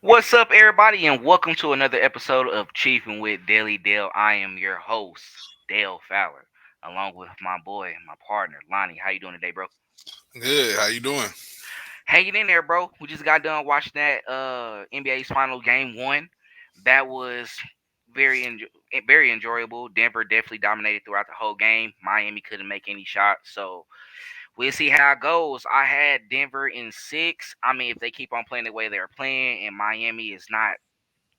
What's up, everybody, and welcome to another episode of Chiefin with Daily Dale. I am your host, Dale Fowler, along with my boy, my partner, Lonnie. How you doing today, bro? Good. How you doing? Hanging in there, bro. We just got done watching that NBA's final game one. That was very enjoyable. Denver definitely dominated throughout the whole game. Miami couldn't make any shots, so we'll see how it goes. I had Denver in six. I mean, if they keep on playing the way they're playing, and Miami is not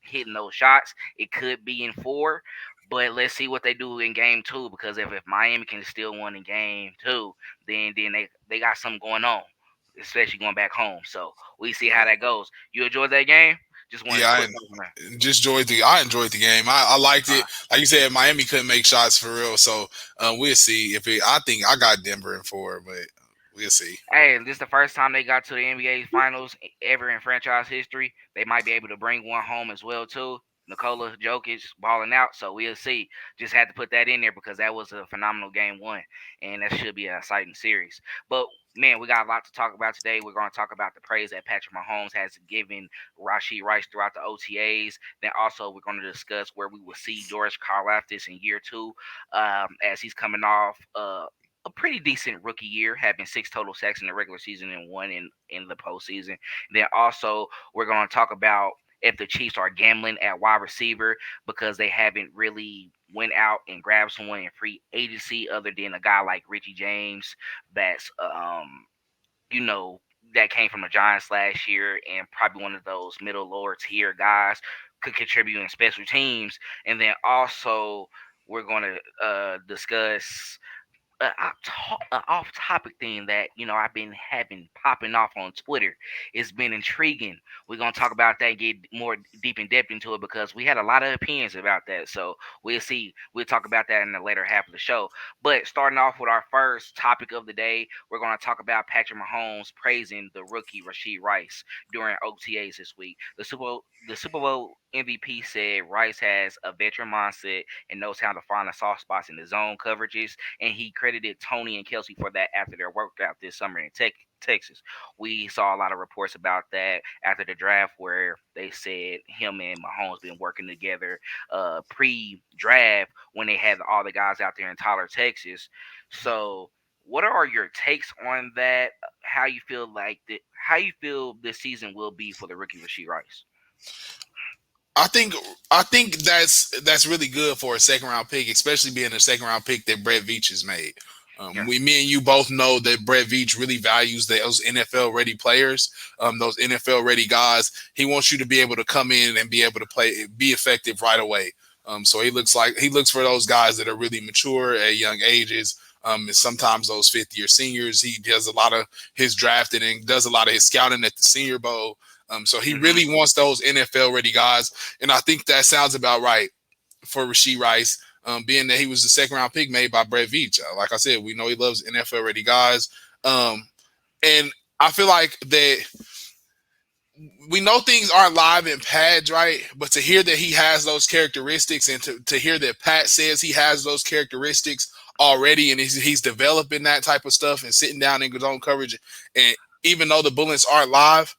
hitting those shots. It could be in four, but let's see what they do in game two because if Miami can still win in game two, then they got something going on, especially going back home. So we see how that goes. You enjoyed that game? Just wanted a Yeah, quick overview. just enjoyed the. I enjoyed the game. I liked Uh, it. Like you said, Miami couldn't make shots for real. So we'll see if it. I think I got Denver in four, but we'll see. Hey, this is the first time they got to the NBA Finals ever in franchise history. They might be able to bring one home as well too. Nikola Jokic balling out, so we'll see. Just had to put that in there because that was a phenomenal game one, and that should be an exciting series. But man, we got a lot to talk about today. We're going to talk about the praise that Patrick Mahomes has given Rashee Rice throughout the OTAs. Then also we're going to discuss where we will see George Karlaftis in year two, as he's coming off a pretty decent rookie year, having six total sacks in the regular season and one in the postseason. Then also we're going to talk about if the Chiefs are gambling at wide receiver because they haven't really went out and grabbed someone in free agency other than a guy like Richie James that's you know that came from the Giants last year and probably one of those middle lower tier guys could contribute in special teams. And then also we're going to discuss off topic thing that I've been having popping off on Twitter. It's been intriguing. We're gonna talk about that, and get more deep in depth into it because we had a lot of opinions about that. So we'll see. We'll talk about that in the later half of the show. But starting off with our first topic of the day, we're gonna talk about Patrick Mahomes praising the rookie Rashee Rice during OTAs this week. The Super Bowl MVP said Rice has a veteran mindset and knows how to find the soft spots in the zone coverages, and he credited Tony and Kelsey for that after their workout this summer in Texas. We saw a lot of reports about that after the draft where they said him and Mahomes been working together pre-draft when they had all the guys out there in Tyler, Texas. So, what are your takes on that? How you feel this season will be for the rookie Rashee Rice? I think I think that's really good for a second round pick, especially being a second round pick that Brett Veach has made. Yeah, Me and you both know that Brett Veach really values those NFL ready players, those NFL ready guys. He wants you to be able to come in and be able to play, be effective right away. So he looks for those guys that are really mature at young ages. And sometimes those fifth year seniors. He does a lot of his drafting and does a lot of his scouting at the Senior Bowl. So he hmm really wants those NFL ready guys, and I think that sounds about right for Rashee Rice, being that he was the second round pick made by Brett Veach. Like I said, we know he loves NFL ready guys, and I feel like that we know things aren't live in pads, right? But to hear that he has those characteristics, and to hear that Pat says he has those characteristics already, and he's developing that type of stuff and sitting down in his own coverage, and even though the bullets aren't live,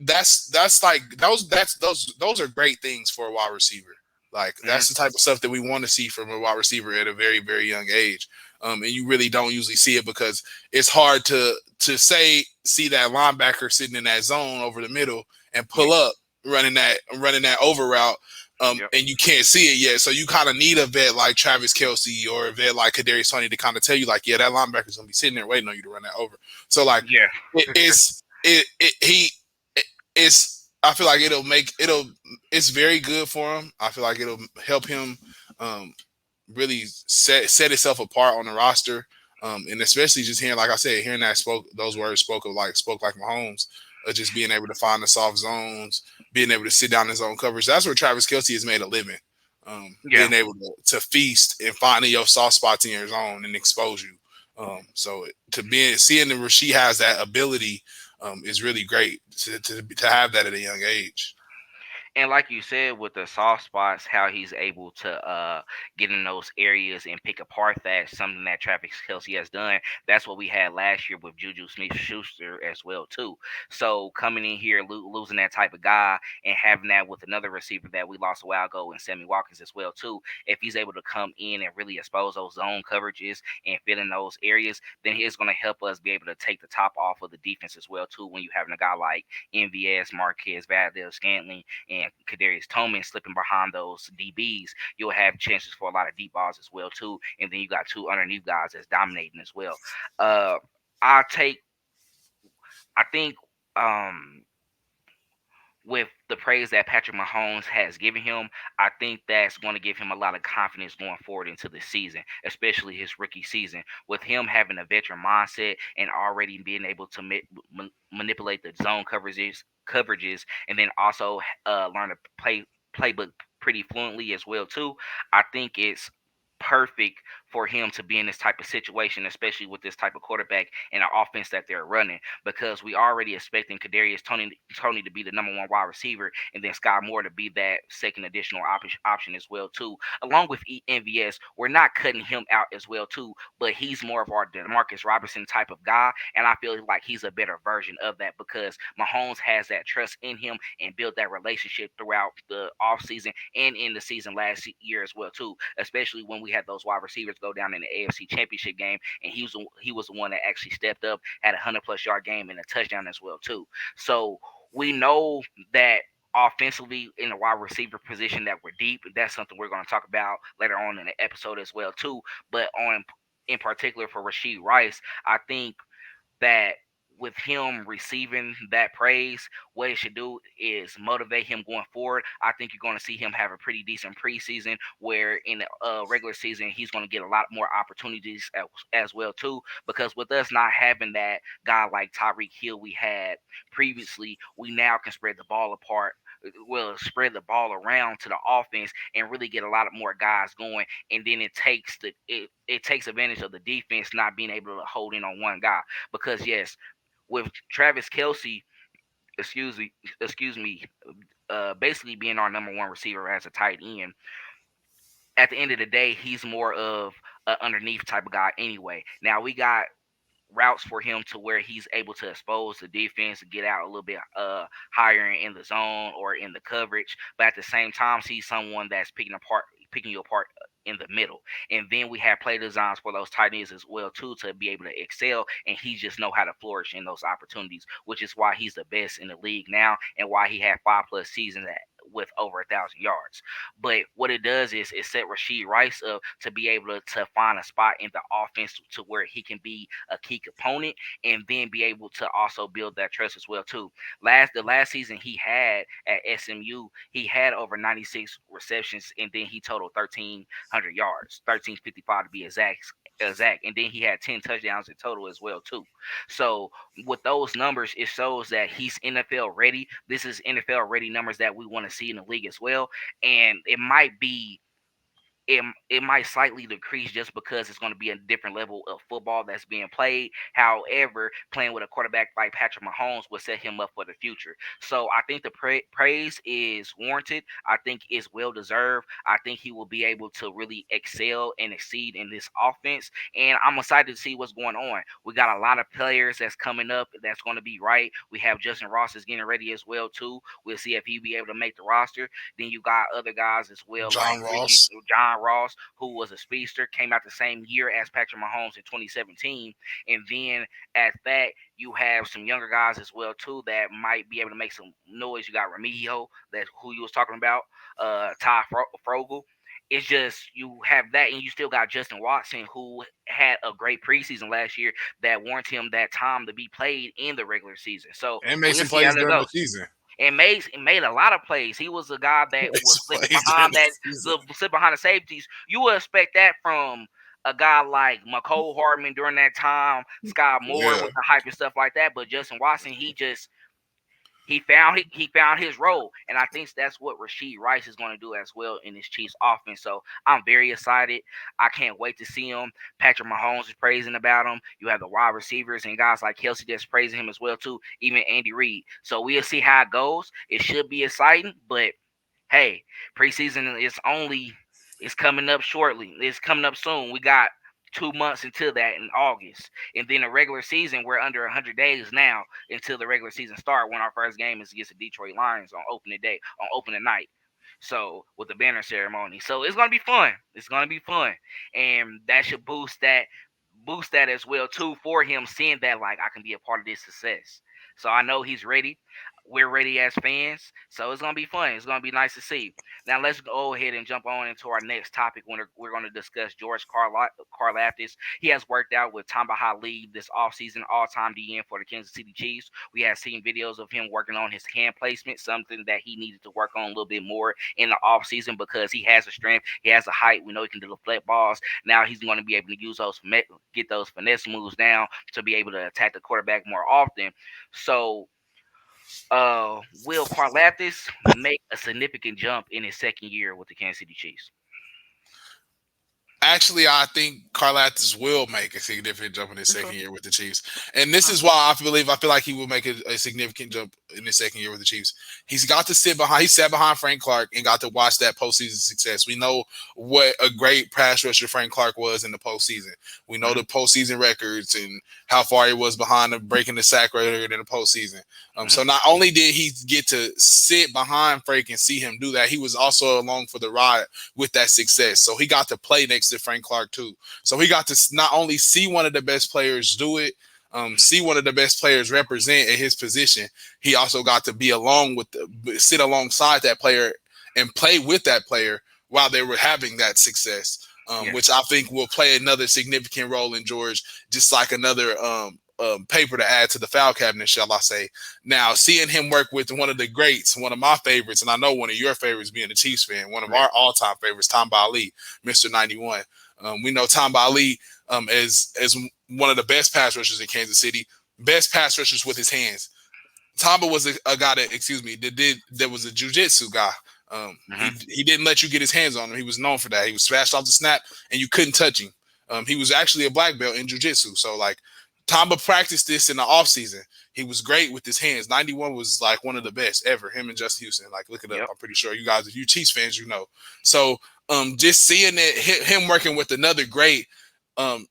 that's like those are great things for a wide receiver. Like hmm that's the type of stuff that we want to see from a wide receiver at a very young age. And you really don't usually see it because it's hard to see that linebacker sitting in that zone over the middle and Yeah. pull up running that over route. Yep. And you can't see it yet, so you kind of need a vet like Travis Kelsey or a vet like Kadarius Toney to kind of tell you, like, yeah, that linebacker's gonna be sitting there waiting on you to run that over. So like, Yeah. he it's I feel like it's very good for him. I feel like it'll help him um, really set itself apart on the roster. And especially just hearing, like I said, hearing those words spoke like Mahomes, just being able to find the soft zones, being able to sit down in his own coverage. That's where Travis Kelsey has made a living. Yeah. Being able to feast and finding your soft spots in your zone and expose you. So to be seeing that Rasheed has that ability is really great to have that at a young age. And like you said, with the soft spots, how he's able to get in those areas and pick apart that something that Travis Kelsey has done. That's what we had last year with Juju Smith-Schuster as well too. So coming in here losing that type of guy and having that with another receiver that we lost a while ago in Sammy Watkins as well too. If he's able to come in and really expose those zone coverages and fill in those areas, then he's going to help us be able to take the top off of the defense as well too. When you having a guy like MVS, Marquez, Valdez-Scantling, and Kadarius Tillman slipping behind those DBs, you'll have chances for a lot of deep balls as well too. And then you got two underneath guys that's dominating as well. Uh, I take, I think, with the praise that Patrick Mahomes has given him, I think that's going to give him a lot of confidence going forward into the season, especially his rookie season. With him having a veteran mindset and already being able to manipulate the zone coverages, and then also learn to play playbook pretty fluently as well too. I think it's perfect for him to be in this type of situation, especially with this type of quarterback and an offense that they're running, because we already expecting Tony to be the number one wide receiver, and then Scott Moore to be that second additional option as well too. Along with MVS, we're not cutting him out as well too, but he's more of our Demarcus Robinson type of guy, and I feel like he's a better version of that because Mahomes has that trust in him and built that relationship throughout the offseason and in the season last year as well too, especially when we had those wide receivers go down in the AFC Championship game, and he was the one that actually stepped up, had a 100+ yard game and a touchdown as well too. So we know that offensively in the wide receiver position that we're deep. That's something we're going to talk about later on in the episode as well too. But on in particular for Rashee Rice, I think that with him receiving that praise, what it should do is motivate him going forward. I think you're going to see him have a pretty decent preseason, where in the regular season he's going to get a lot more opportunities as well too. Because with us not having that guy like Tyreek Hill we had previously, we now can spread the ball apart. Well, spread the ball around to the offense and really get a lot of more guys going, and then it takes advantage of the defense not being able to hold in on one guy. Because yes, with Travis Kelsey, excuse me, excuse me, basically being our number one receiver as a tight end, at the end of the day, he's more of an underneath type of guy anyway. Now we got routes for him to where he's able to expose the defense and get out a little bit higher in the zone or in the coverage, but at the same time he's someone that's picking you apart in the middle. And then we have play designs for those tight ends as well too to be able to excel, and he just know how to flourish in those opportunities, which is why he's the best in the league now and why he had 5+ seasons with over 1,000 yards. But what it does is it set Rashee Rice up to be able to find a spot in the offense to where he can be a key component, and then be able to also build that trust as well too. The last season he had at SMU, he had over 96 receptions, and then he totaled 1,300 yards, 1,355 to be exact, and then he had 10 touchdowns in total as well too. So with those numbers, it shows that he's NFL ready. This is NFL ready numbers that we want to see in the league as well, and it might slightly decrease just because it's going to be a different level of football that's being played. However, playing with a quarterback like Patrick Mahomes will set him up for the future. So I think the praise is warranted. I think it's well deserved. I think he will be able to really excel and exceed in this offense. And I'm excited to see what's going on. We got a lot of players that's coming up that's going to be right. We have Justin Ross is getting ready as well too. We'll see if he'll be able to make the roster. Then you got other guys as well, like John Ricky Ross. John Ross, who was a speedster, came out the same year as Patrick Mahomes in 2017. And then at that, you have some younger guys as well too that might be able to make some noise. You got Remigio, that's who you was talking about, Ty Frogel. It's just you have that, and you still got Justin Watson, who had a great preseason last year that warrants him that time to be played in the regular season. So And made we'll some see how plays that during the goes, season. and made a lot of plays. He was a guy that Made was some slipping plays during behind the season. the safeties. You would expect that from a guy like McCole Hardman during that time, Scott Moore Yeah. with the hype and stuff like that. But Justin Watson, he found his role, and I think that's what Rashee Rice is going to do as well in this Chiefs offense. So I'm very excited. I can't wait to see him. Patrick Mahomes is praising about him. You have the wide receivers and guys like Kelsey that's praising him as well too. Even Andy Reid. So we'll see how it goes. It should be exciting, but hey, preseason is only it's coming up shortly. It's coming up soon. We got 2 months until that in August, and then the regular season we're under 100 days now until the regular season start. When our first game is against the Detroit Lions on opening day, on opening night. So with the banner ceremony, so it's gonna be fun. It's gonna be fun, and that should boost that as well too for him, seeing that like I can be a part of this success. So I know he's ready. We're ready as fans, so it's gonna be fun. It's gonna be nice to see. Now let's go ahead and jump on into our next topic. When we're going to discuss George Karlaftis. He has worked out with Tamba Hali this offseason, all-time DN for the Kansas City Chiefs. We have seen videos of him working on his hand placement, something that he needed to work on a little bit more in the offseason because he has a strength, he has a height. We know he can deflect balls. Now he's going to be able to use get those finesse moves down to be able to attack the quarterback more often. So will Karlaftis make a significant jump in his second year with the Kansas City Chiefs? Actually, I think Karlaftis will make a significant jump in his Okay. second year with the Chiefs, and this is why I feel like he will make a significant jump in his second year with the Chiefs. He's got to sit behind. He sat behind Frank Clark and got to watch that postseason success. We know what a great pass rusher Frank Clark was in the postseason. We know the Hmm. postseason records and how far he was behind him breaking the sack record in the postseason. Hmm. So not only did he get to sit behind Frank and see him do that, he was also along for the ride with that success. So he got to play next to Frank Clark too. So he got to not only see one of the best players do it, see one of the best players represent in his position. He also got to be sit alongside that player and play with that player while they were having that success, which Yes. I think will play another significant role in George, just like another paper to add to the foul cabinet, shall I say. Now, seeing him work with one of the greats, one of my favorites, and I know one of your favorites being a Chiefs fan, one of Right. our all-time favorites, Tom Ali, Mr. 91. We know Tom Ali as one of the best pass rushers in Kansas City, best pass rushers with his hands. Tamba was a guy that, that was a jujitsu guy. Hmm. He didn't let you get his hands on him. He was known for that. He was smashed off the snap, and you couldn't touch him. He was actually a black belt in jujitsu. So like Tamba practiced this in the offseason. He was great with his hands. 91 was like one of the best ever. Him and Justin Houston. Like look it up. Yep. I'm pretty sure you guys, if you Chiefs fans, you know. So just seeing him working with another great, um,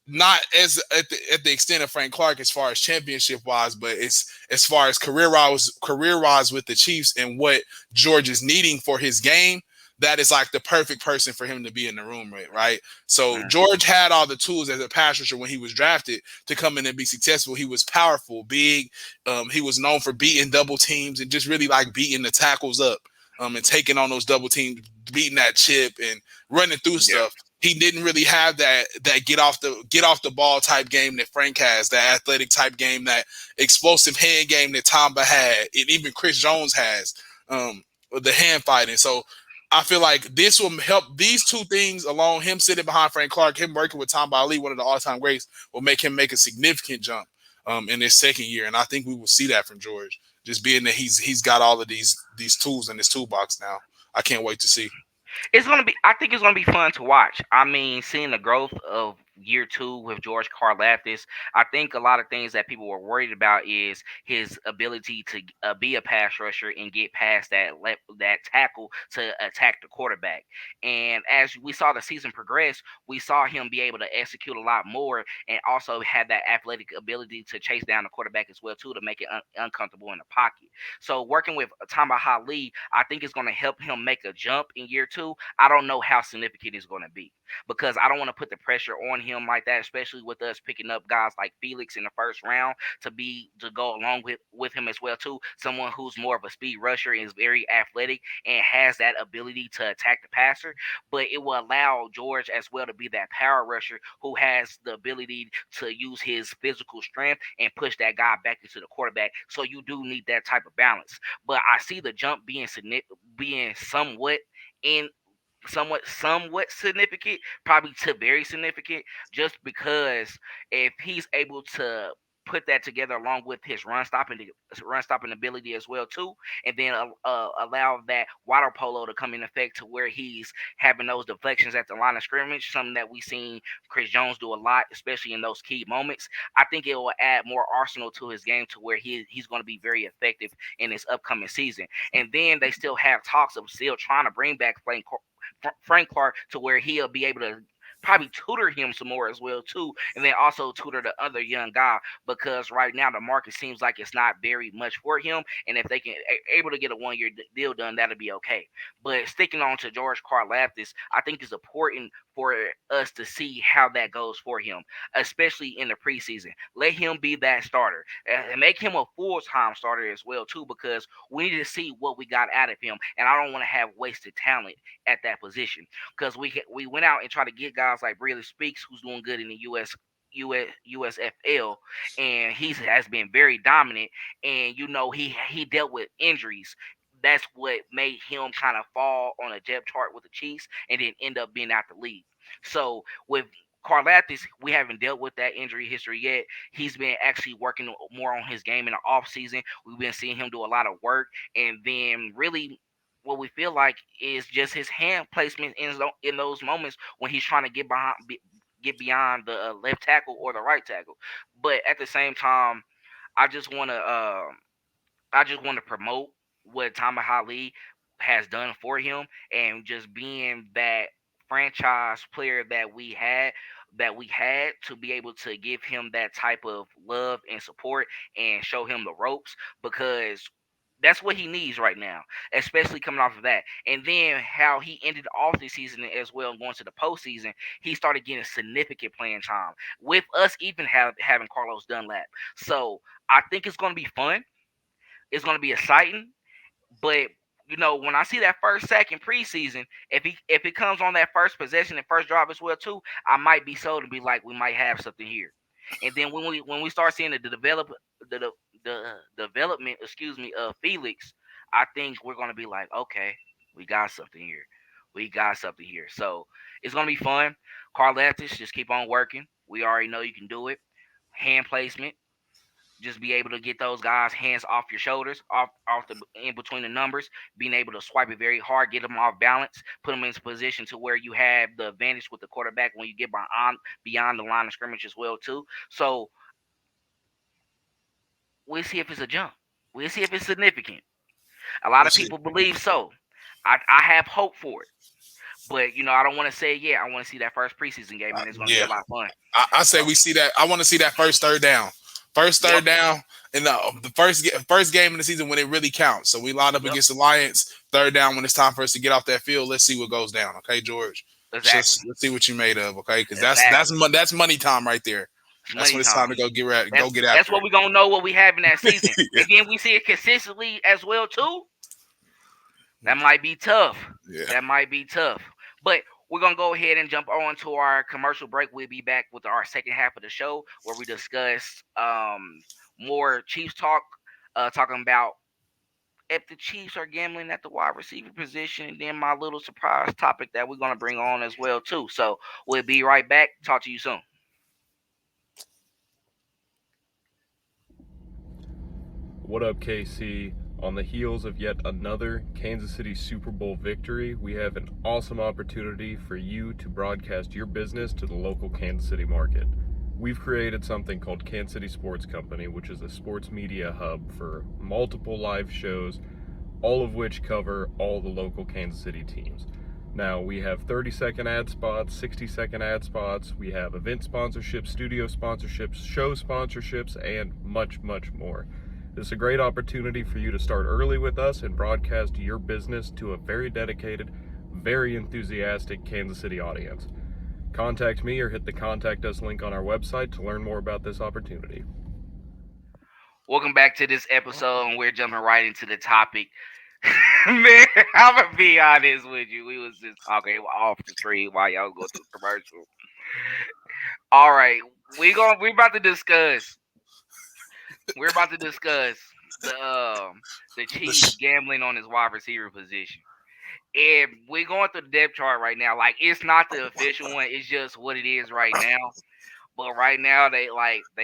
not as at the extent of Frank Clark as far as championship wise, but it's as far as career wise with the Chiefs and what George is needing for his game. That is like the perfect person for him to be in the room with, right? So Hmm. George had all the tools as a pass rusher when he was drafted to come in and be successful. He was powerful, big. He was known for beating double teams and just really like beating the tackles up, and taking on those double teams, beating that chip and running through Yeah. stuff. He didn't really have that get off the ball type game that Frank has, that athletic type game, that explosive hand game that Tamba had, and even Chris Jones has, the hand fighting. So I feel like this will help these two things alone. Him sitting behind Frank Clark, him working with Tamba Ali, one of the all-time greats, will make him make a significant jump in his second year, and I think we will see that from George. Just being that he's got all of these tools in his toolbox now. I can't wait to see. It's gonna be. I think it's gonna be fun to watch. I mean, seeing the growth of year two with George Karlaftis. I think a lot of things that people were worried about is his ability to be a pass rusher and get past that tackle to attack the quarterback. And as we saw the season progress, we saw him be able to execute a lot more and also have that athletic ability to chase down the quarterback as well too to make it uncomfortable in the pocket. So working with Tamba Hali, I think it's going to help him make a jump in year two. I don't know how significant it's going to be because I don't want to put the pressure on him like that, especially with us picking up guys like Felix in the first round to go along with him as well too. Someone who's more of a speed rusher and is very athletic and has that ability to attack the passer, but it will allow George as well to be that power rusher who has the ability to use his physical strength and push that guy back into the quarterback. So you do need that type of balance. But I see the jump being in somewhat significant, probably to very significant, just because if he's able to put that together along with his run stopping ability as well too, and then allow that water polo to come in effect to where he's having those deflections at the line of scrimmage, something that we seen Chris Jones do a lot, especially in those key moments. I think it will add more arsenal to his game to where he's going to be very effective in this upcoming season. And then they still have talks of still trying to bring back Frank Clark to where he'll be able to probably tutor him some more as well too, and then also tutor the other young guy, because right now the market seems like it's not very much for him, and if they can able to get a 1 year deal done, that'll be okay. But sticking on to George Karlaftis, I think it's important for us to see how that goes for him, especially in the preseason. Let him be that starter and make him a full time starter as well too, because we need to see what we got out of him, and I don't want to have wasted talent at that position, because we went out and tried to get guys like Breeley Speaks, who's doing good in the USFL, and he has been very dominant. And he dealt with injuries. That's what made him kind of fall on a depth chart with the Chiefs, and then end up being out the league. So with Karlaftis, we haven't dealt with that injury history yet. He's been actually working more on his game in the off season. We've been seeing him do a lot of work, and then really what we feel like is just his hand placement in those moments when he's trying to get beyond the left tackle or the right tackle. But at the same time, I just want to promote what Tama Ali has done for him, and just being that franchise player that we had to be able to give him that type of love and support and show him the ropes, because that's what he needs right now, especially coming off of that. And then how he ended off the season as well, going to the postseason, he started getting significant playing time with us, even having Carlos Dunlap. So I think it's going to be fun. It's going to be exciting, but when I see that first sack in preseason, if it comes on that first possession and first drive as well too, I might be sold and be like, we might have something here. And then when we start seeing the development, excuse me, of Felix, I think we're gonna be like, okay, we got something here. We got something here. So it's gonna be fun. Karlaftis, just keep on working. We already know you can do it. Hand placement, just be able to get those guys hands off your shoulders, off the in between the numbers, being able to swipe it very hard, get them off balance, put them in position to where you have the advantage with the quarterback when you get beyond the line of scrimmage as well too. So we'll see if it's a jump. We'll see if it's significant. A lot We'll of see. people believe so. I have hope for it, but I don't want to say yeah. I want to see that first preseason game, and it's going to be Yeah, a lot of fun. I say So we see that. I want to see that first third down. First yep, third down in the first game of the season when it really counts. So we line up yep, against the Lions. Third down when it's time for us to get off that field. Let's see what goes down. Okay, George. exactly, Let's see what you made of. Okay, because exactly. that's money time right there. It's That's money when it's time. time to go get That's after what it. we're gonna know what we have in that season. yeah. And then we see it consistently as well too. That might be tough. Yeah. That might be tough. But we're gonna go ahead and jump on to our commercial break. We'll be back with our second half of the show where we discuss more Chiefs talk, talking about if the Chiefs are gambling at the wide receiver position, and then my little surprise topic that we're gonna bring on as well too. So we'll be right back. Talk to you soon. What up, KC? On the heels of yet another Kansas City Super Bowl victory, we have an awesome opportunity for you to broadcast your business to the local Kansas City market. We've created something called Kansas City Sports Company, which is a sports media hub for multiple live shows, all of which cover all the local Kansas City teams. Now, we have 30-second ad spots, 60-second ad spots, we have event sponsorships, studio sponsorships, show sponsorships, and much, much more. This is a great opportunity for you to start early with us and broadcast your business to a very dedicated, very enthusiastic Kansas City audience. Contact me or hit the Contact Us link on our website to learn more about this opportunity. Welcome back to this episode, and we're jumping right into the topic. Man, I'm gonna be honest with you. We was just talking off the screen while y'all go through the commercial. All right, we're about to discuss. We're about to discuss the Chiefs gambling on his wide receiver position. And we're going through the depth chart right now. Like, it's not the official one. It's just what it is right now. But right now they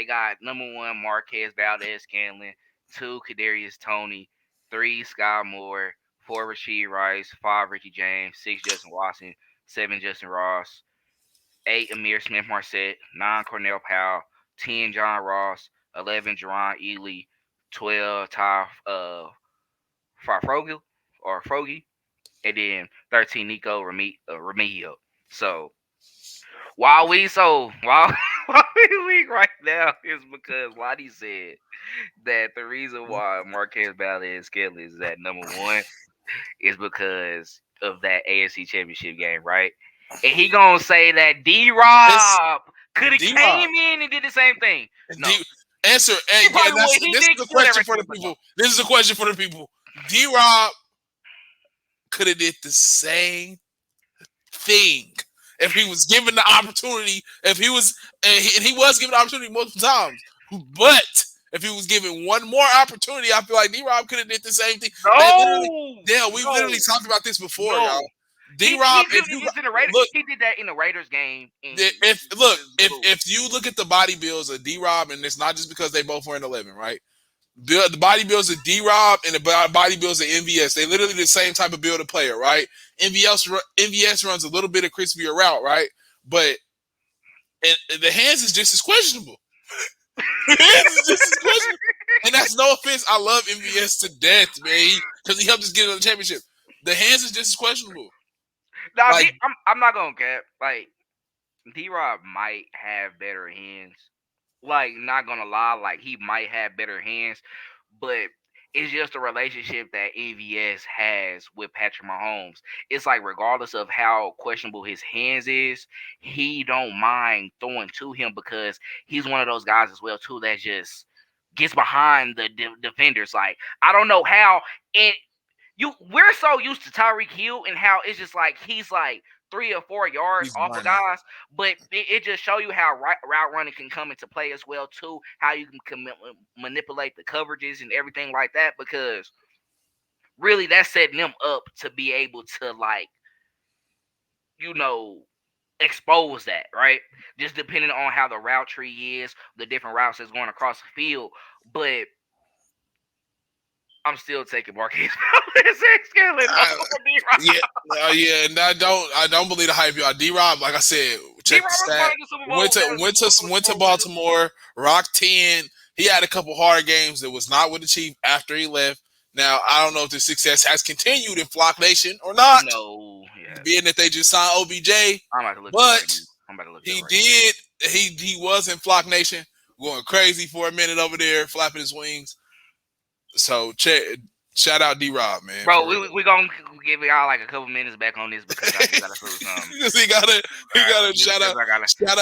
got number one Marquez Valdez-Scantling, two Kadarius Toney, three Sky Moore, four Rashee Rice, five Ricky James, six Justin Watson, seven Justin Ross, eight Amir Smith Marset, nine Cornell Powell, 10 John Ross, 11 Jerron Ely, 12 Ty Frogel or Frogie, and then 13 Nico Remigio. So while while we weak right now is because Lonnie said that the reason why Marquez Valdez Scantling is at number one is because of that AFC Championship game, right? And he gonna say that D It's Rob could have D Rob. came in and did the same thing. No, D answer, he and yeah, probably would. He this did is a kill question for everything, the but no. people. This is a question for the people. D Rob could have did the same thing if he was given the opportunity. If he was, and he was given the opportunity multiple times, but if he was given one more opportunity, I feel like D Rob could have did the same thing. They literally, No, yeah, we've no, literally talked about this before, no. y'all. D He Rob, could if have you just in the Raiders. look, He did that in the Raiders game, and if look, blew. if you look at the body bills of D Rob, and it's not just because they both were in 11, right? The body bills of D Rob and the body bills of MVS, they literally the same type of build of player, right? MVS runs a little bit of crispier route, right? But and the hands is just as questionable. The hands is just as questionable. And that's no offense. I love MVS to death, man, because he helped us get on the championship. The hands is just as questionable. Now, Like I'm not gonna cap. Like D Rob might have better hands. Like, not gonna lie, like he might have better hands, but it's just a relationship that EVS has with Patrick Mahomes. It's like regardless of how questionable his hands is, he don't mind throwing to him because he's one of those guys as well too that just gets behind the defenders. Like I don't know how it we're so used to Tyreek Hill and how it's just like he's like 3 or 4 yards he's off of money. guys, but it just show you how route running can come into play as well too. How you can manipulate the coverages and everything like that because really that's setting them up to be able to like you know expose that right. Just depending on how the route tree is, the different routes that's going across the field, but I'm still taking Marquez Skillet I, over D-Rob. yeah, yeah, and I don't believe the hype, y'all. D Rob, like I said, check D-Rob the was stat. playing the Super Bowl. That was Super Went to Bowl winner. Baltimore, rock 10. He had a couple hard games that was not with the Chief after he left. Now I don't know if the success has continued in Flock Nation or not, No, yeah. being that they just signed OBJ, I'm about to look it up right but now. I'm about to look it up he right now. did. He was in Flock Nation, going crazy for a minute over there, flapping his wings. So shout out D Rob, man, Bro, for real. we gonna give y'all like a couple minutes back on this because I just gotta prove something. Because he gotta Just shout 'cause out I gotta. shout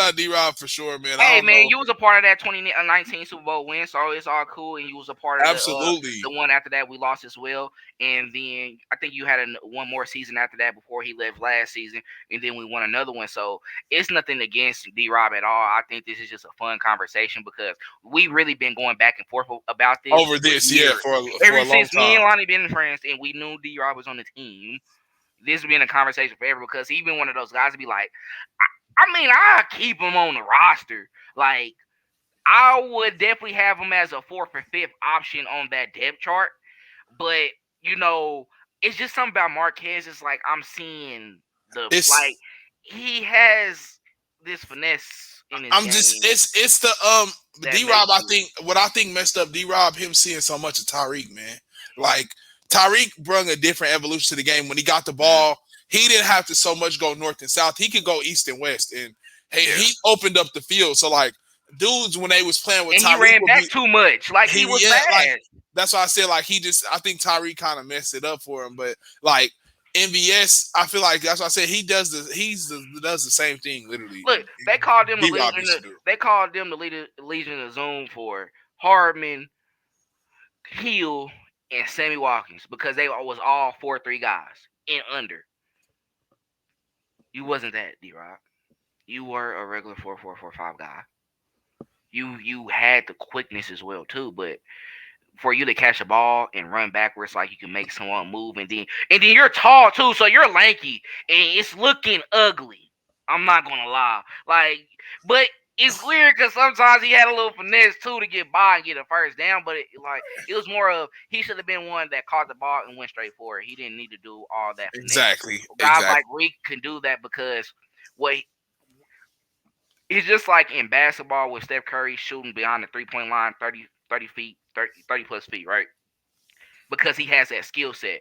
out D Rob for sure, man. I Hey don't man, know. you was a part of that 2019 Super Bowl win, so it's all cool. And you was a part of Absolutely. the one after that we lost as well. And then I think you had one more season after that before he left last season, and then we won another one. So it's nothing against D Rob at all. I think this is just a fun conversation because we really been going back and forth about this Over for this, yeah, years. for Ever a long since me and time. Lonnie been friends, and we knew D Rob was on the team. This has been a conversation forever because he been one of those guys to be like, I mean, I keep him on the roster. Like, I would definitely have him as a fourth or fifth option on that depth chart. But, you know, it's just something about Marquez. It's like I'm seeing It's he has this finesse in his I'm just game it's the that D makes Rob. I you think what I think messed up D Rob, him seeing so much of Tyreek, man. Like Tyreek brought a different evolution to the game when he got the mhm. ball. He didn't have to so much go north and south. He could go east and west, and hey, Yeah. he opened up the field. So like dudes when they was playing with And he Tyreek ran would back be too much. Like he was like fast. that's why I said like I think Tyreek kind of messed it up for him, but like MVS, I feel like that's why I said does the same thing literally. Look, they called them the D Rob Legion. used to do. They called them the Legion of Zoom for Hardman, Hill, and Sammy Watkins because they was all 4-3 guys and under. You wasn't that, D-Rock. You were a regular 4-4-4-5 guy. You had the quickness as well too, but for you to catch a ball and run backwards like you can make someone move and then you're tall too, so you're lanky and it's looking ugly. I'm not gonna lie. Like, but it's weird because sometimes he had a little finesse too to get by and get a first down. But it was more of he should have been one that caught the ball and went straight for it. He didn't need to do all that finesse. Exactly. Guys Exactly. like Reek can do that because what it's just like in basketball with Steph Curry shooting beyond the 3-point line 30 feet, 30 plus feet, right? Because he has that skill set.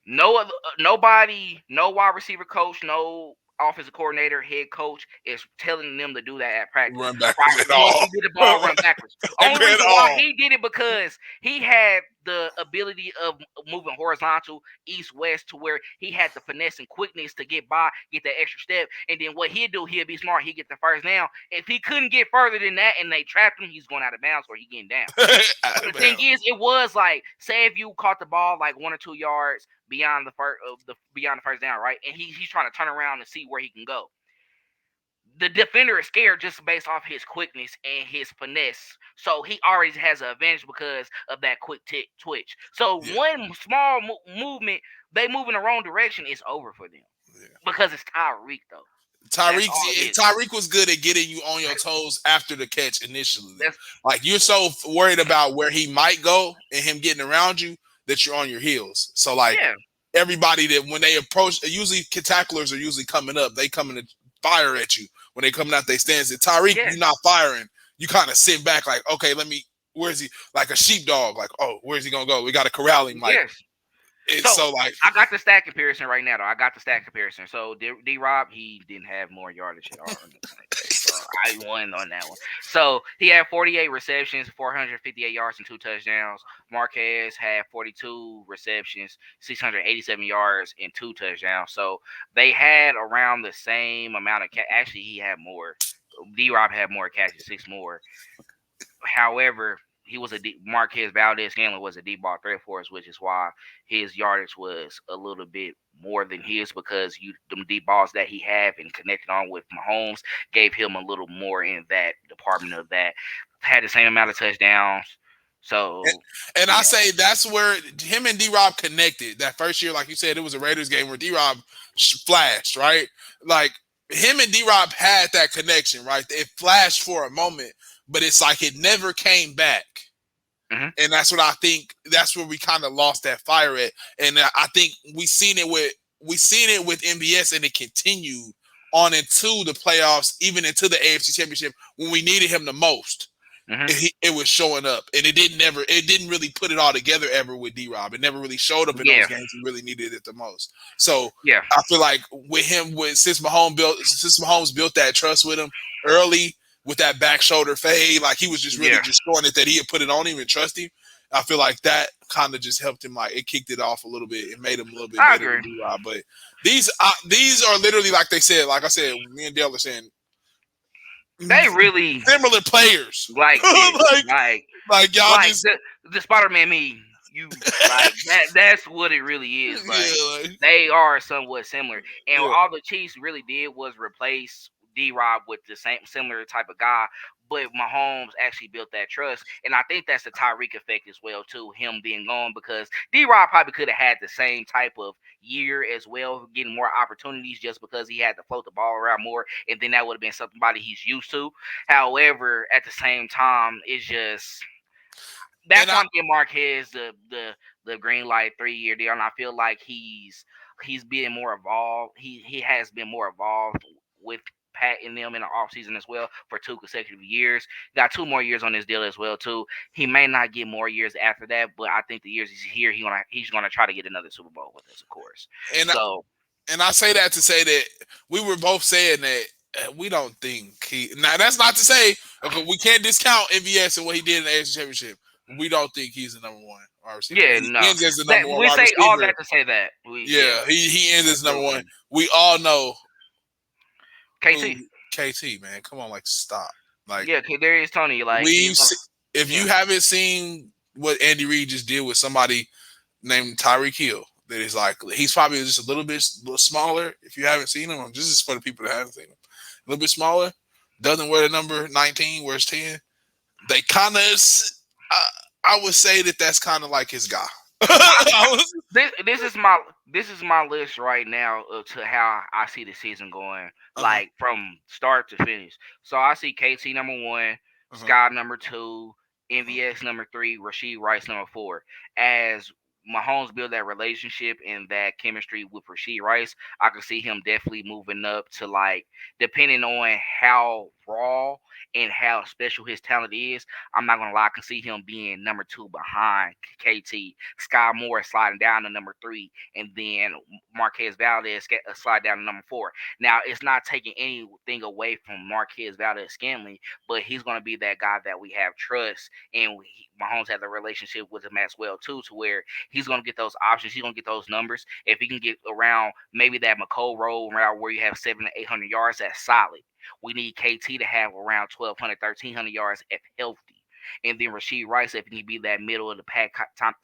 Nobody, no wide receiver coach, no offensive coordinator, head coach is telling them to do that at practice. Run backwards Right? at Once all. you get the ball, run backwards. Only At reason why all. he did it because he had the ability of moving horizontal, east west, to where he had the finesse and quickness to get by, get that extra step, and then what he'd do, he'd be smart. He'd get the first down. If he couldn't get further than that, and they trapped him, he's going out of bounds or he getting down. The thing is, it was like, say if you caught the ball like 1 or 2 yards beyond the first down, right? And he's trying to turn around and see where he can go. The defender is scared just based off his quickness and his finesse. So he already has an advantage because of that quick twitch. So Yeah. one small movement, they move in the wrong direction, it's over for them. Yeah. Because it's Tyreek though. Tyreek, That's all it is. Tyreek was good at getting you on your toes after the catch initially. That's Like you're so worried about where he might go and him getting around you that you're on your heels. So like yeah. everybody that when they approach, usually tacklers are usually coming up. They coming to fire at you when they coming out they stands. At Tyreek, Yeah. you're not firing. You kind of sit back like, okay, where's he? Like a sheepdog. Like, oh, where's he gonna go? We got to corral him. Like, Yes. it's so like I got the stat comparison right now, though. I got the stat comparison. So D Rob, he didn't have more yardage at all. So I won on that one. So he had 48 receptions, 458 yards, and 2 touchdowns. Marquez had 42 receptions, 687 yards, and 2 touchdowns. So they had around the same amount of actually, he had more. D Rob had more catches, 6 more. However, he was Marquez Valdez-Scantling was a deep ball threat for us, which is why his yardage was a little bit more than his because them deep balls that he had and connected on with Mahomes gave him a little more in that department of that. Had the same amount of touchdowns. So and I say that's where him and D-Rob connected. That first year, like you said, it was a Raiders game where D-Rob flashed, right? Like him and D-Rob had that connection, right? It flashed for a moment, but it's like it never came back. Mm-hmm. And that's what I think. That's where we kind of lost that fire at. And I think we seen it with MBS, and it continued on into the playoffs, even into the AFC Championship when we needed him the most. Mm-hmm. It was showing up, and it didn't really put it all together ever with D-Rob. It never really showed up in those games we really needed it the most. So I feel like with him, since Mahomes built that trust with him early with that back shoulder fade, like he was just really just showing it that he had put it on him and trust him. I feel like that kind of just helped him. Like it kicked it off a little bit. It made him a little bit better than D-Rob. But these are literally like they said. Like I said, me and Dale are saying. They really similar players, like y'all like just the Spider-Man meme. You like that. That's what it really is. Like they are somewhat similar, and all the Chiefs really did was replace D-Rob with the similar type of guy. But Mahomes actually built that trust, and I think that's the Tyreek effect as well too. Him being gone because D-Rob probably could have had the same type of year as well, getting more opportunities just because he had to float the ball around more, and then that would have been somebody he's used to. However, at the same time, it's just that's why I'm giving Marquez the green light 3-year deal, and I feel like he's being more evolved. He has been more evolved with Pat and them in the offseason as well for 2 consecutive years. Got 2 more years on this deal as well too. He may not get more years after that, but I think the years he's here, he's gonna try to get another Super Bowl with us, of course. And I say that to say that we were both saying that we don't think he. Now that's not to say we can't discount MVS and what he did in the AFC Championship. We don't think he's the number one wide receiver. Yeah, he no. ends as the number one we wide say receiver. all that to say that. He ends as number one. We all know. KT, man, come on, like stop, like there is Tony. Like if you haven't seen what Andy Reid just did with somebody named Tyreek Hill, that is like he's probably just a little smaller. If you haven't seen him, this is for the people that haven't seen him. A little bit smaller, doesn't wear the number 19, wears 10. They kind of, I would say that's kind of like his guy. This is my list right now to how I see the season going, Uh-huh. like from start to finish. So I see KT number one, Uh-huh. Scott number two, Uh-huh. MVS number three, Rashee Rice number four. As Mahomes build that relationship and that chemistry with Rashee Rice, I could see him definitely moving up to, like, depending on how raw and how special his talent is. I'm not gonna lie, I can see him being number two behind KT. Sky Moore sliding down to number three, and then Marquez Valdez slide down to number four. Now, it's not taking anything away from Marquez Valdez-Scantling, but he's going to be that guy that we have trust, and Mahomes has a relationship with him as well too, to where he's going to get those options, he's going to get those numbers. If he can get around maybe that McCole roll around where you have 700 to 800 yards, that's solid. We need KT to have around 1,200, 1,300 yards if healthy. And then Rashee Rice, if he can be that middle of the pack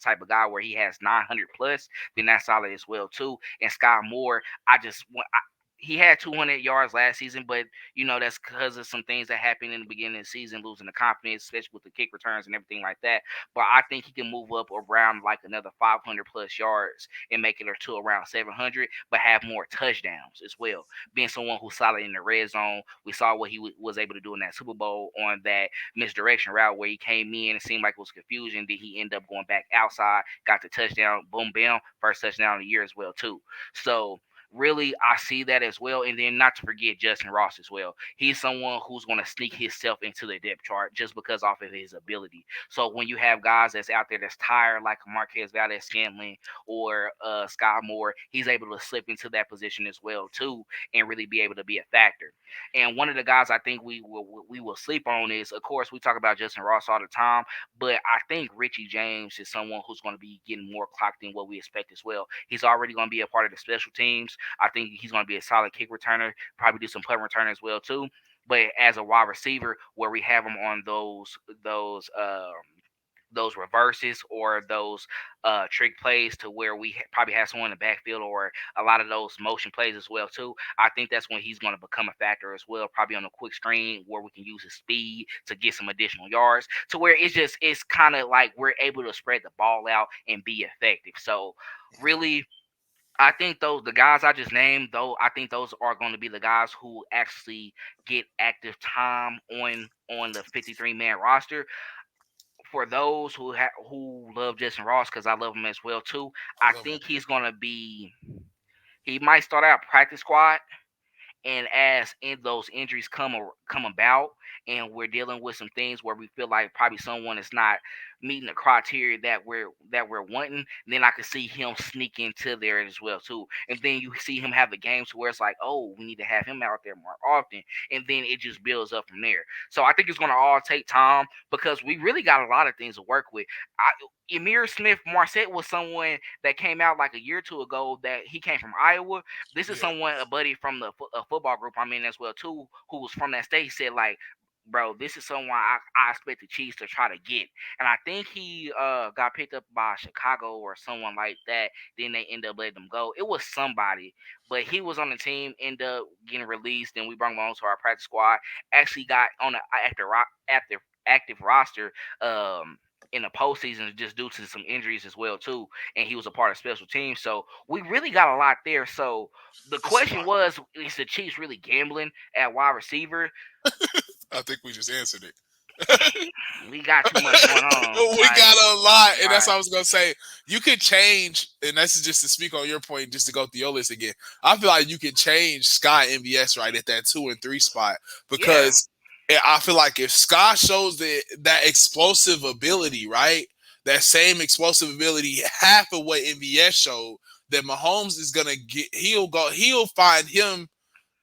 type of guy where he has 900 plus, then that's solid as well too. And Sky Moore, I just want. He had 200 yards last season, but that's because of some things that happened in the beginning of the season, losing the confidence, especially with the kick returns and everything like that. But I think he can move up around like another 500 plus yards and make it to around 700, but have more touchdowns as well. Being someone who's solid in the red zone, we saw what he was able to do in that Super Bowl on that misdirection route where he came in. It seemed like it was confusion. Then he ended up going back outside, got the touchdown, boom, bam, first touchdown of the year as well too. So really, I see that as well. And then not to forget Justin Ross as well. He's someone who's going to sneak himself into the depth chart just because off of his ability. So when you have guys that's out there that's tired, like Marquez Valdez-Scantling or Scott Moore, he's able to slip into that position as well too, and really be able to be a factor. And one of the guys I think we will sleep on is, of course, we talk about Justin Ross all the time, but I think Richie James is someone who's going to be getting more clocked than what we expect as well. He's already going to be a part of the special teams. I think he's going to be a solid kick returner, probably do some punt return as well too. But as a wide receiver, where we have him on those reverses or those trick plays to where we probably have someone in the backfield or a lot of those motion plays as well too. I think that's when he's going to become a factor as well, probably on a quick screen where we can use his speed to get some additional yards to where it's kind of like we're able to spread the ball out and be effective. So really, I think the guys I just named, though, I think those are going to be the guys who actually get active time on the 53-man roster. For those who love Justin Ross, because I love him as well too, I I love him. think he's gonna be. He might start out practice squad, and as those injuries come about, and we're dealing with some things where we feel like probably someone is not meeting the criteria that we're wanting, then I could see him sneak into there as well too. And then you see him have the games where it's like, oh, we need to have him out there more often, and then it just builds up from there. So I think it's gonna all take time because we really got a lot of things to work with. Emir Smith Marset was someone that came out like a year or two ago that he came from Iowa. This is Yeah. someone, a buddy from the football group I'm in as well too, who was from that state. He said like, bro, this is someone I expect the Chiefs to try to get, and I think he got picked up by Chicago or someone like that. Then they end up letting him go. It was somebody, but he was on the team, end up getting released, and we brought him on to our practice squad. Actually got on the active roster. In the postseason just due to some injuries as well too, and he was a part of special teams. So we really got a lot there. So the It's a question lot. was, is the Chiefs really gambling at wide receiver? I think we just answered it. We got too much going on. We Like, got a lot, and that's right. what I was gonna say. You could change, and this is just to speak on your point, just to go through your list again. I feel like you can change Sky MVS right at that 2 and 3 spot Yeah. because I feel like if Sky shows that explosive ability, right, that same explosive ability, half of what MVS showed, that Mahomes is gonna get. He'll find him.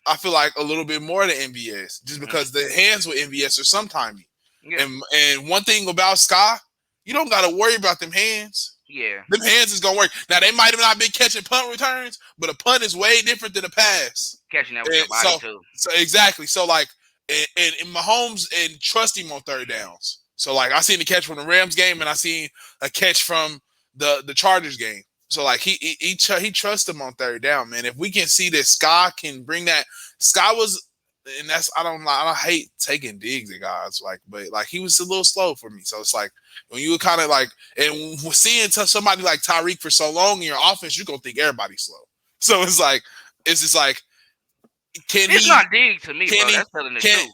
I feel like a little bit more than MVS, just Hmm. because the hands with MVS are sometimes. Yeah. And one thing about Sky, you don't got to worry about them hands. Yeah. Them hands is gonna work. Now they might have not been catching punt returns, but a punt is way different than a pass. Catching that with And your body too. so exactly. So like, and Mahomes and trust him on third downs. So like, I seen the catch from the Rams game, and I seen a catch from the Chargers game. So like, he trusts him on third down, man. If we can see that Sky can bring that, Sky was and that's I don't hate taking digs at guys but like he was a little slow for me. So it's like when you kind of like and seeing somebody like Tyreek for so long in your offense, you're gonna think everybody's slow. So it's just like can It's he not dig to me, can bro. he That's telling the can truth.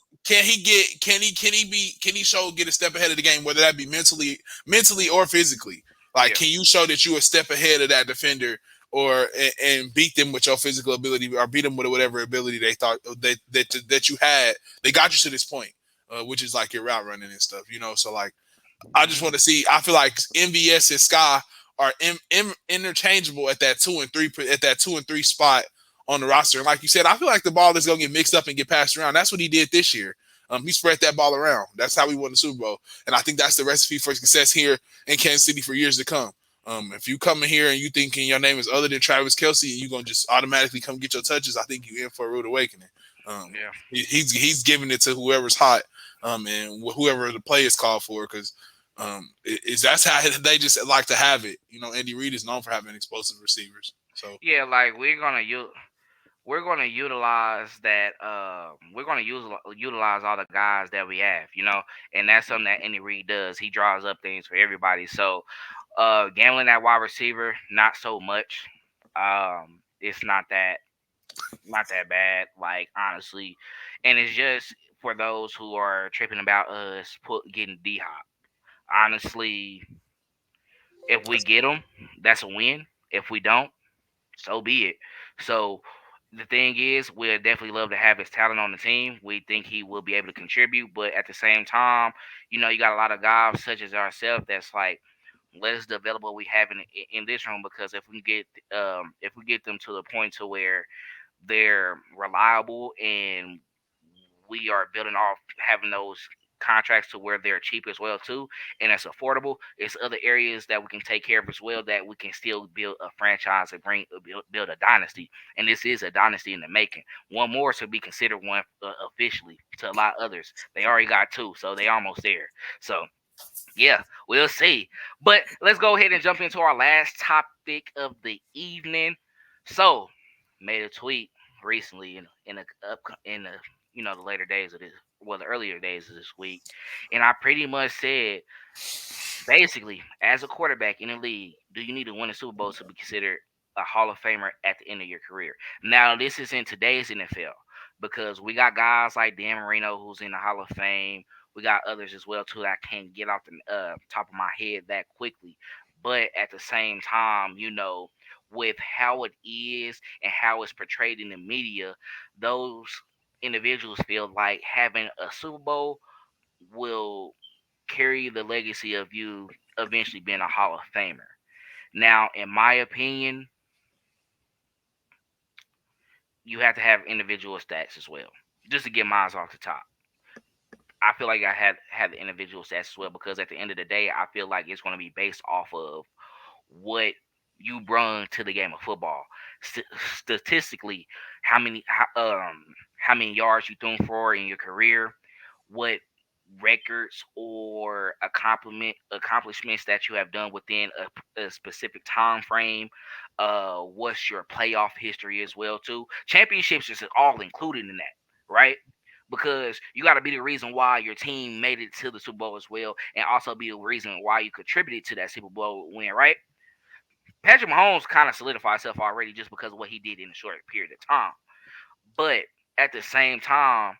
can he show get a step ahead of the game, whether that be mentally or physically? Like, Yeah. can you show that you a step ahead of that defender, or and beat them with your physical ability, or beat them with whatever ability they thought that you had? They got you to this point, which is like your route running and stuff, you know. So like, I just Mhm. want to see. I feel like MVS and Sky are interchangeable at that 2 and 3 spot on the roster. And like you said, I feel like the ball is gonna get mixed up and get passed around. That's what he did this year. He spread that ball around. That's how we won the Super Bowl. And I think that's the recipe for success here in Kansas City for years to come. If you come in here and you thinking your name is other than Travis Kelce and you're gonna just automatically come get your touches, I think you're in for a rude awakening. Yeah. He's giving it to whoever's hot, and whoever the play is called for, because is that's how they just like to have it. You know, Andy Reid is known for having explosive receivers. So Yeah, like we're gonna utilize that. We're gonna utilize all the guys that we have, and that's something that Andy Reid does. He draws up things for everybody. So, gambling at wide receiver, not so much. It's not that bad, like honestly, and it's just for those who are tripping about us getting D Hop. Honestly, if we get them, that's a win. If we don't, so be it. So the thing is, we'd definitely love to have his talent on the team. We think he will be able to contribute, but at the same time, you got a lot of guys such as ourselves that's like, let's develop what we have in this room, because if we get them to the point to where they're reliable and we are building off having those contracts to where they're cheap as well too, and it's affordable. It's other areas that we can take care of as well, that we can still build a franchise and build a dynasty. And this is a dynasty in the making. One more to be considered one, officially, to a lot of others. They already got two, so they almost there. So yeah, we'll see. But let's go ahead and jump into our last topic of the evening. So, made a tweet recently in the the later days of this, well, the earlier days of this week, and I pretty much said, basically, as a quarterback in the league, do you need to win a Super Bowl to be considered a Hall of Famer at the end of your career? Now, this is in today's NFL, because we got guys like Dan Marino who's in the Hall of Fame. We got others as well too that I can't get off the top of my head that quickly. But at the same time, with how it is and how it's portrayed in the media, those individuals feel like having a Super Bowl will carry the legacy of you eventually being a Hall of Famer. Now, in my opinion, you have to have individual stats as well. Just to get mine off the top, I feel like I had the individual stats as well, because at the end of the day, I feel like it's going to be based off of what you bring to the game of football. Statistically, how many how many yards you thrown for in your career, what records or accomplishments that you have done within a specific time frame. What's your playoff history as well too? Championships is all included in that, right? Because you got to be the reason why your team made it to the Super Bowl as well, and also be the reason why you contributed to that Super Bowl win, right? Patrick Mahomes kind of solidified himself already just because of what he did in a short period of time. But at the same time,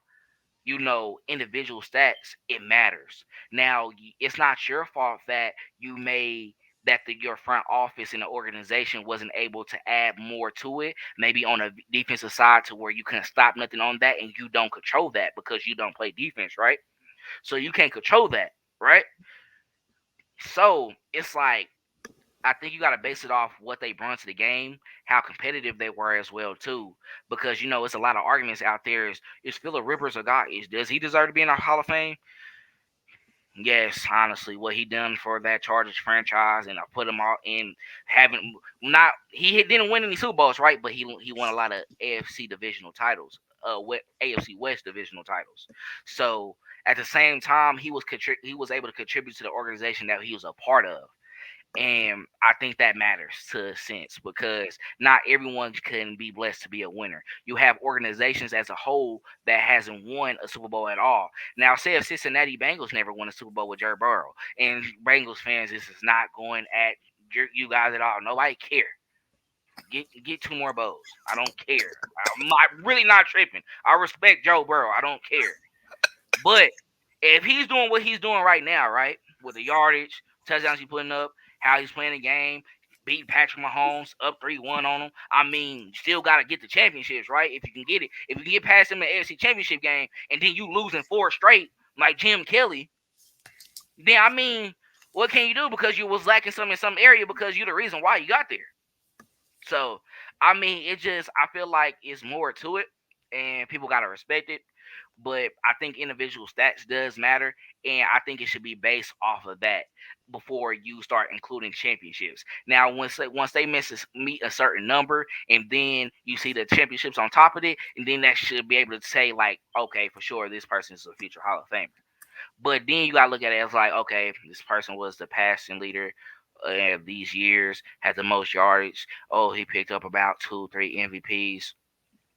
individual stats, it matters. Now, it's not your fault that your front office and the organization wasn't able to add more to it, maybe on a defensive side, to where you couldn't stop nothing on that, and you don't control that because you don't play defense, right? So you can't control that, right? So it's like, I think you got to base it off what they brought to the game, how competitive they were as well too, because it's a lot of arguments out there. Is Phillip Rivers a guy? Does he deserve to be in a Hall of Fame? Yes, honestly, what he done for that Chargers franchise, and I put him all in, having not he didn't win any Super Bowls, right? But he won a lot of AFC divisional titles, AFC West divisional titles. So at the same time, he was able to contribute to the organization that he was a part of. And I think that matters to a sense because not everyone can be blessed to be a winner. You have organizations as a whole that hasn't won a Super Bowl at all. Now, say if Cincinnati Bengals never won a Super Bowl with Joe Burrow, and Bengals fans, this is not going at you guys at all. Nobody care. Get two more bowls. I don't care. Really not tripping. I respect Joe Burrow. I don't care. But if he's doing what he's doing right now, right, with the yardage, touchdowns he's putting up, how he's playing the game, beat Patrick Mahomes up 3-1 on him. I mean, you still got to get the championships, right? If you can get it. If you can get past him in the AFC Championship game and then you losing four straight like Jim Kelly, then I mean, what can you do because you was lacking some in some area because you're the reason why you got there. So, I mean, it just I feel like it's more to it and people got to respect it, but I think individual stats does matter, and I think it should be based off of that before you start including championships. Now, once they meet a certain number, and then you see the championships on top of it, and then that should be able to say like, okay, for sure, this person is a future Hall of Famer. But then you gotta look at it as like, okay, this person was the passing leader of these years, had the most yardage. Oh, he picked up about two, three MVPs.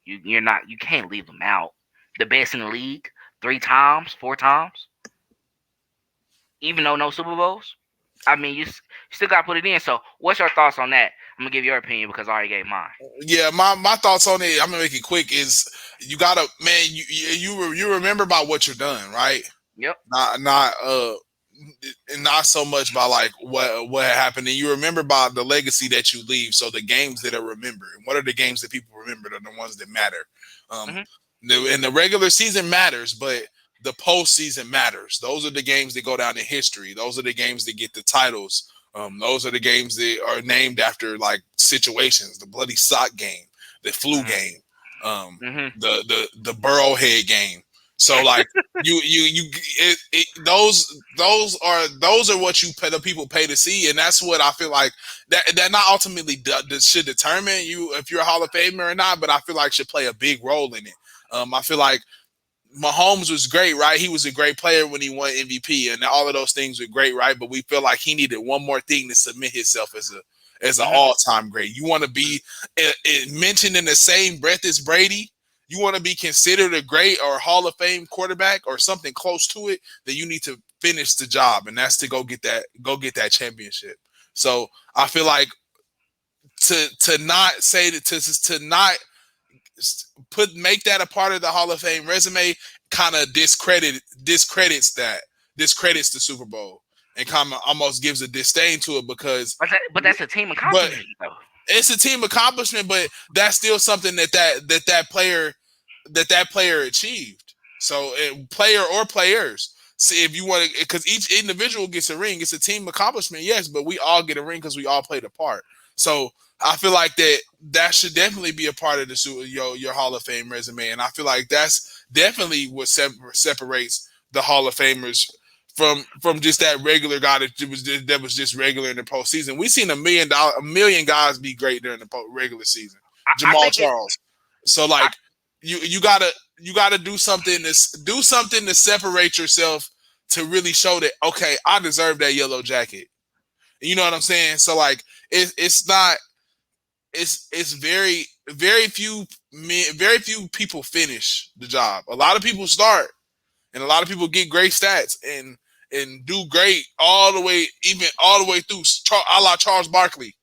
You can't leave them out. The best in the league, three times, four times, even though no Super Bowls. I mean, you still got to put it in. So, what's your thoughts on that? I'm gonna give your opinion because I already gave mine. Yeah, my thoughts on it. I'm gonna make it quick. Is you gotta, man, you remember by what you're done, right? Yep. Not so much by like what happened, and you remember by the legacy that you leave. So the games that are remembered, and what are the games that people remember are the ones that matter. Hmm. And the regular season matters, but the postseason matters. Those are the games that go down in history. Those are the games that get the titles. Those are the games that are named after like situations. The bloody sock game, the flu Hmm. game, Hmm. the Burrowhead game. So like those are what you pay, the people pay to see, and that's what I feel like that not ultimately should determine you if you're a Hall of Famer or not, but I feel like should play a big role in it. I feel like Mahomes was great, right? He was a great player when he won MVP, and all of those things were great, right? But we feel like he needed one more thing to submit himself as an Hmm. all time great. You want to be mentioned in the same breath as Brady. You want to be considered a great or Hall of Fame quarterback or something close to it. Then you need to finish the job, and that's to go get that championship. So I feel like to not say that to not make that a part of the Hall of Fame resume kind of discredits the Super Bowl and kind of almost gives a disdain to it because But that's a team but accomplishment, though. it's a team accomplishment, but that's still something that player achieved. So player or players. See if you want to, because each individual gets a ring. It's a team accomplishment, yes, but we all get a ring because we all played a part. So I feel like that should definitely be a part of your Hall of Fame resume, and I feel like that's definitely what separates the Hall of Famers from just that regular guy that was just regular in the postseason. We've seen a million guys be great during the regular season. I Jamal think it. Charles. So I, like you gotta do something to separate yourself to really show that okay, I deserve that yellow jacket. You know what I'm saying? So like it's not it's very few people finish the job. A lot of people start and a lot of people get great stats and do great all the way through a la Charles Barkley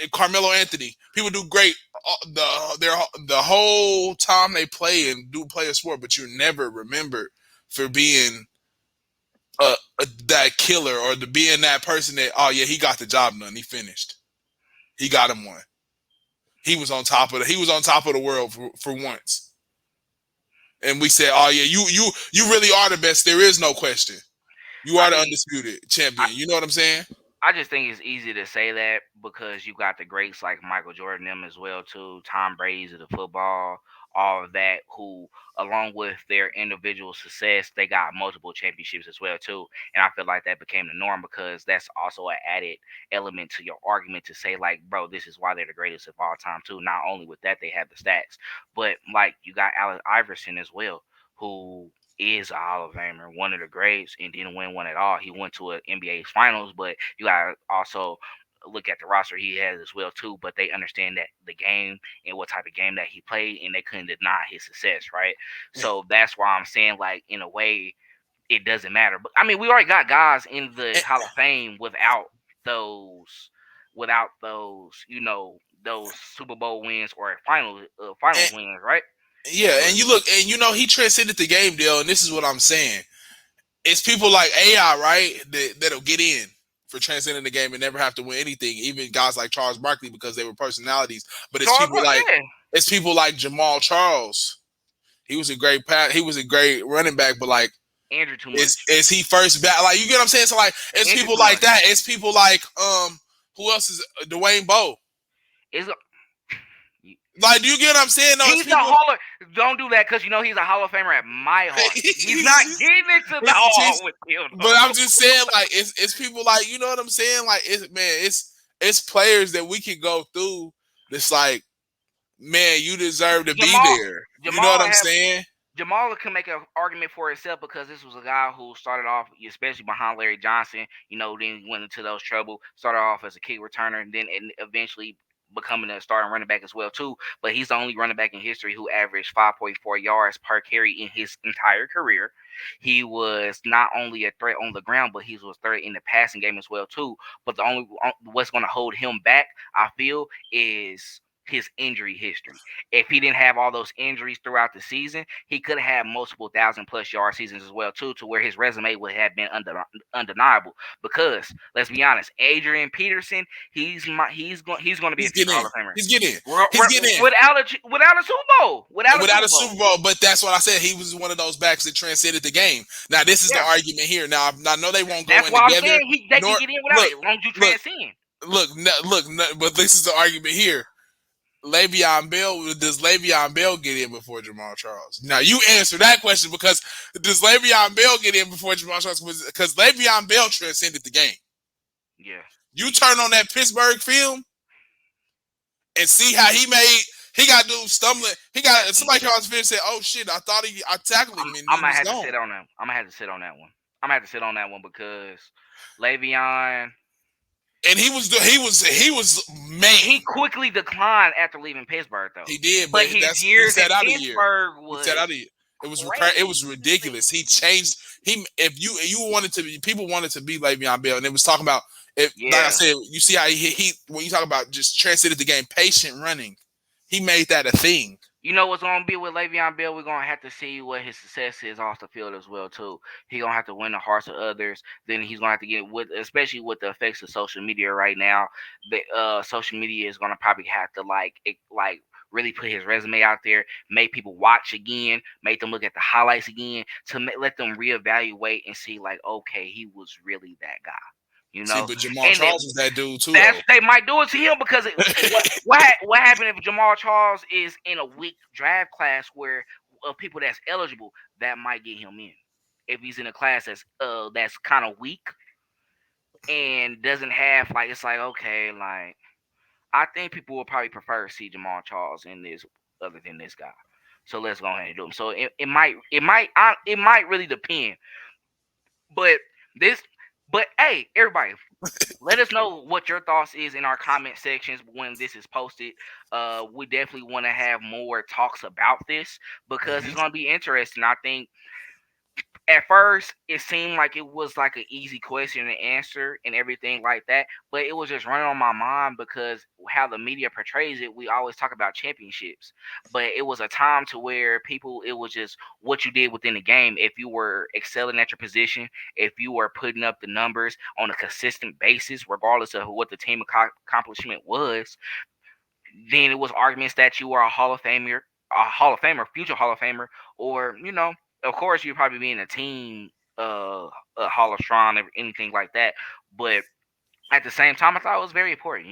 and Carmelo Anthony. People do great the whole time they play and do play a sport, but you're never remembered for being that killer or the being that person that oh yeah he got the job done, he finished, he got him one, he was on top of the world for once, and we said oh yeah you really are the best, there is no question, you I are the mean, undisputed I, champion. You know what I'm saying? I just think it's easy to say that because you got the greats like Michael Jordan them as well too, Tom Brady's of the football, all of that who along with their individual success, they got multiple championships as well too. And I feel like that became the norm because that's also an added element to your argument to say like, bro, this is why they're the greatest of all time too. Not only with that they have the stats, but like you got Allen Iverson as well, who is a Hall of Famer, one of the greats, and didn't win one at all. He went to an NBA Finals, but you gotta also look at the roster he has as well too. But they understand that the game and what type of game that he played, and they couldn't deny his success, right? So that's why I'm saying, like, in a way, it doesn't matter. But I mean, we already got guys in the And, Hall of Fame those, without those, those Super Bowl wins or finals and wins, right? yeah, But and you look, and he transcended the game deal, and this is what I'm saying. It's people like AI, right, that'll get in for transcending the game and never have to win anything. Even guys like Charles Barkley, because they were personalities. But Yeah, it's people like Jamal Charles. He was a great he was a great running back, but like, Andrew too much. is he first back? Like, you get what I'm saying? So like, it's Andrew people too like much. that. It's people like who else is Dwayne Bowe? Is Like, do you get what I'm saying? No, it's He's a people. Hall of. Don't do that because he's a Hall of Famer at my heart. He's not he's, getting into the Hall with him but I'm though. just saying, like, it's people like, you know what I'm saying? Like, it's players that we can go through. That's like, man, you deserve to be Jamal there. You know what Jamal I'm have saying? Jamal can make an argument for himself because this was a guy who started off, especially behind Larry Johnson. Then went into those trouble. Started off as a kick returner, and eventually becoming a starting running back as well too. But he's the only running back in history who averaged 5.4 yards per carry in his entire career. He was not only a threat on the ground, but he was a threat in the passing game as well too. But the only what's going to hold him back, I feel, is his injury history. If he didn't have all those injuries throughout the season, he could have had multiple 1,000+ yard seasons as well too, to where his resume would have been undeniable. Because let's be honest, Adrian Peterson, he's going to be a He's future getting Hall in. of Famer. He's getting in. He's getting in. Without a Super Bowl, without a Without Super a Bowl. Super Bowl, but that's what I said. He was one of those backs that transcended the game. Now, this is the Yeah, argument here. Now, I know they won't go that's in why I'm together. saying they can Nor get in without look, it. Won't you look, transcend? but this is the argument here. Le'Veon Bell, does Le'Veon Bell get in before Jamal Charles? Now, you answer that question, because does Le'Veon Bell get in before Jamal Charles? Because Le'Veon Bell transcended the game. Yeah, You turn on that Pittsburgh film and see how he got dudes stumbling. He got that's somebody came on the field and said, "Oh shit, I tackled him and I'm he gonna was have to gone." sit on that. I'm gonna have to sit on that one. I'm gonna have to sit on that one because Le'Veon, And he was man. he quickly declined after leaving Pittsburgh though. He did, but But his he years sat in out a year. Pittsburgh He sat out was a year. It was crazy. ridiculous. He changed. He if you wanted to be, people wanted to be Le'Veon Bell, and it was talking about if, like I Yeah. said, you see how he when you talk about just transcended the game, patient running, he made that a thing. You know what's gonna be with Le'Veon Bell? We're gonna have to see what his success is off the field as well too. He gonna have to win the hearts of others. Then he's gonna have to get with, especially with the effects of social media right now. The social media is gonna probably have to like really put his resume out there, make people watch again, make them look at the highlights again, to let them reevaluate and see like, okay, he was really that guy. You See, know, but Jamal and Charles was that dude too, that's though. they might do it to him because what happened if Jamal Charles is in a weak draft class where of people that's eligible, that might get him in. If he's in a class that's kind of weak and doesn't have like, it's like, okay, like, I think people will probably prefer to see Jamal Charles in this other than this guy. So let's go ahead and do him. So it might really depend. But this but hey, everybody, let us know what your thoughts is in our comment sections when this is posted. We definitely want to have more talks about this because Hmm. it's going to be interesting. I think at first it seemed like it was like an easy question to answer and everything like that, but it was just running on my mind because how the media portrays it, we always talk about championships, but it was a time to where people, it was just what you did within the game. If you were excelling at your position, if you were putting up the numbers on a consistent basis regardless of what the team accomplishment was, then it was arguments that you were a future Hall of Famer, or of course you'd probably be in a team, a Hall of Strong, or anything like that. But at the same time, I thought it was very important.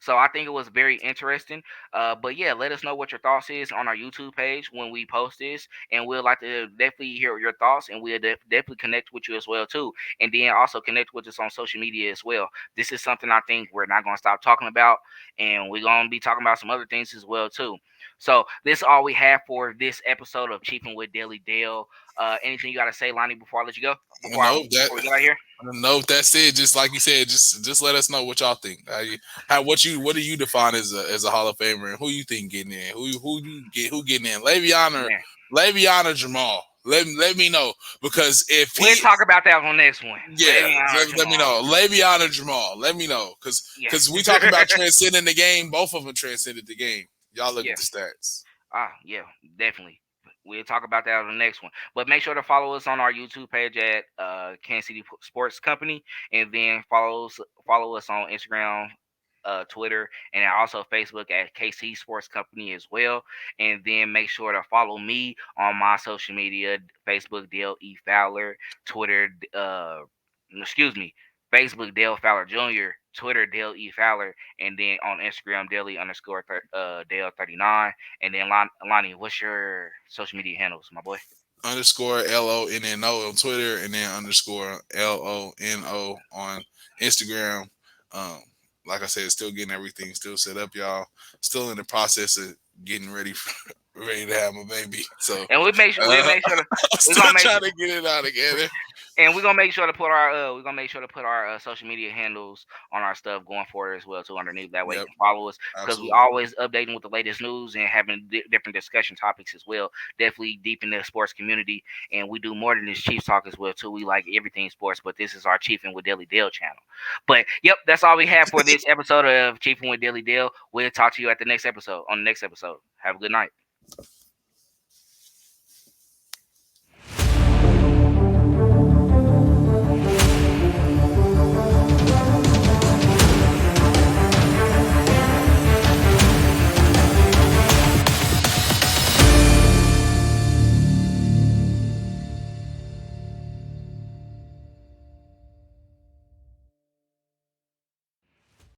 So I think it was very interesting. But yeah, let us know what your thoughts is on our YouTube page when we post this, and we'd like to definitely hear your thoughts, and we'll definitely connect with you as well too, and then also connect with us on social media as well. This is something I think we're not gonna stop talking about, and we're gonna be talking about some other things as well too. So this is all we have for this episode of Chiefin with Daily Dale. Anything you got to say, Lonnie, before I let you go? No, that Before we get out here? no, that's it. Just like you said, just let us know what y'all think. What do you define as a Hall of Famer, and who you think getting in? Who getting in? Man, Le'Veon or Jamal? Let me know, because if we'll he talk about that on next one. yeah, let me know. Le'Veon or Jamal? Let me know, Yeah. because we talk about transcending the game. Both of them transcended the game. Y'all look Yeah. at the stats. Yeah, definitely. We'll talk about that on the next one. But make sure to follow us on our YouTube page at Kansas City Sports Company, and then follow us on Instagram, Twitter, and also Facebook at KC Sports Company as well. And then make sure to follow me on my social media: Facebook Dale E Fowler, Twitter excuse me, Facebook Dale Fowler Jr., Twitter Dale E Fowler, and then on Instagram Daily underscore Dale 39. And then Lonnie, what's your social media handles, my boy? Underscore LONNO on Twitter, and then underscore LONO on Instagram. Um, like I said, still getting everything still set up, y'all. Still in the process of getting ready to have my baby. So And we'll make sure to I'm we're still gonna make trying to get it out together. and we're gonna make sure to put our social media handles on our stuff going forward as well too underneath. That way you Yep, can follow us because we absolutely. always updating with the latest news and having different discussion topics as well. Definitely deep in the sports community, and we do more than this Chiefs talk as well too. We like everything sports, but this is our Chiefin with Daily Dale channel. But yep, that's all we have for this episode of Chiefin with Daily Dale. We'll talk to you at the next episode. On the next episode, have a good night.